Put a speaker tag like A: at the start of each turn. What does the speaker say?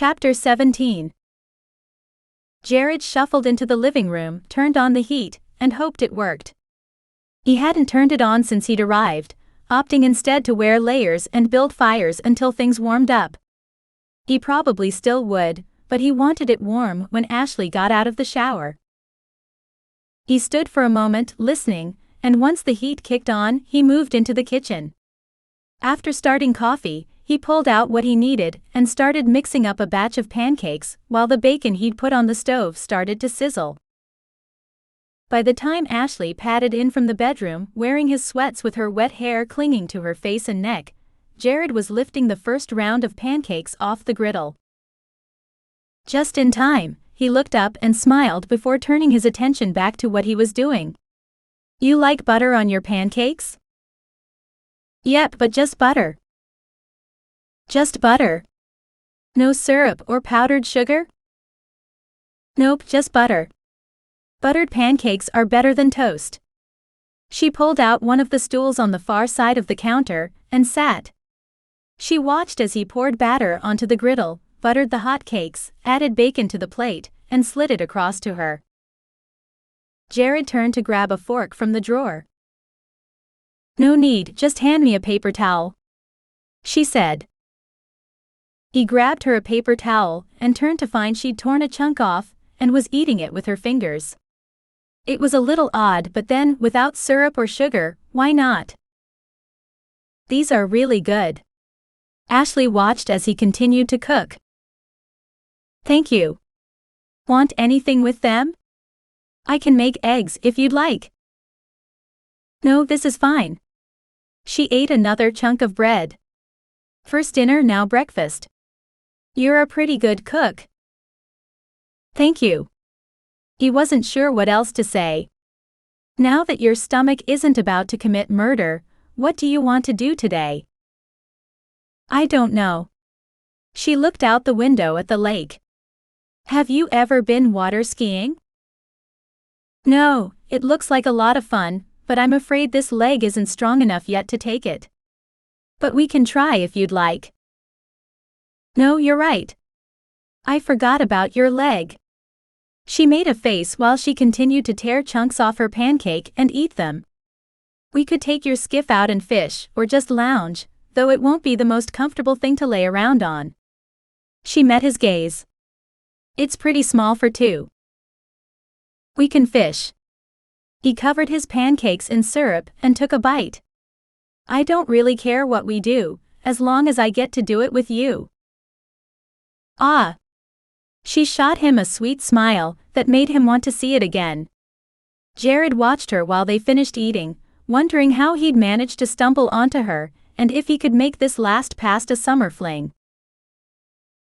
A: Chapter 17. Jared shuffled into the living room, turned on the heat, and hoped it worked. He hadn't turned it on since he'd arrived, opting instead to wear layers and build fires until things warmed up. He probably still would, but he wanted it warm when Ashley got out of the shower. He stood for a moment, listening, and once the heat kicked on, he moved into the kitchen. After starting coffee, he pulled out what he needed and started mixing up a batch of pancakes while the bacon he'd put on the stove started to sizzle. By the time Ashley padded in from the bedroom wearing his sweats with her wet hair clinging to her face and neck, Jared was lifting the first round of pancakes off the griddle. Just in time, he looked up and smiled before turning his attention back to what he was doing. "You like butter on your pancakes?" "Yep, but just butter." "Just butter? No syrup or powdered sugar?" "Nope, just butter. Buttered pancakes are better than toast." She pulled out one of the stools on the far side of the counter and sat. She watched as he poured batter onto the griddle, buttered the hot cakes, added bacon to the plate, and slid it across to her. Jared turned to grab a fork from the drawer. "No need, just hand me a paper towel," she said. He grabbed her a paper towel and turned to find she'd torn a chunk off and was eating it with her fingers. It was a little odd, but then, without syrup or sugar, why not? "These are really good." Ashley watched as he continued to cook. "Thank you. Want anything with them? I can make eggs if you'd like." "No, this is fine." She ate another chunk of bread. "First dinner, now breakfast. You're a pretty good cook." "Thank you." He wasn't sure what else to say. "Now that your stomach isn't about to commit murder, what do you want to do today?" "I don't know." She looked out the window at the lake. "Have you ever been water skiing?" "No, it looks like a lot of fun, but I'm afraid this leg isn't strong enough yet to take it. But we can try if you'd like." "No, you're right. I forgot about your leg." She made a face while she continued to tear chunks off her pancake and eat them. "We could take your skiff out and fish, or just lounge, though it won't be the most comfortable thing to lay around on." She met his gaze. "It's pretty small for two." "We can fish." He covered his pancakes in syrup and took a bite. "I don't really care what we do, as long as I get to do it with you." "Ah." She shot him a sweet smile that made him want to see it again. Jared watched her while they finished eating, wondering how he'd managed to stumble onto her, and if he could make this last past a summer fling.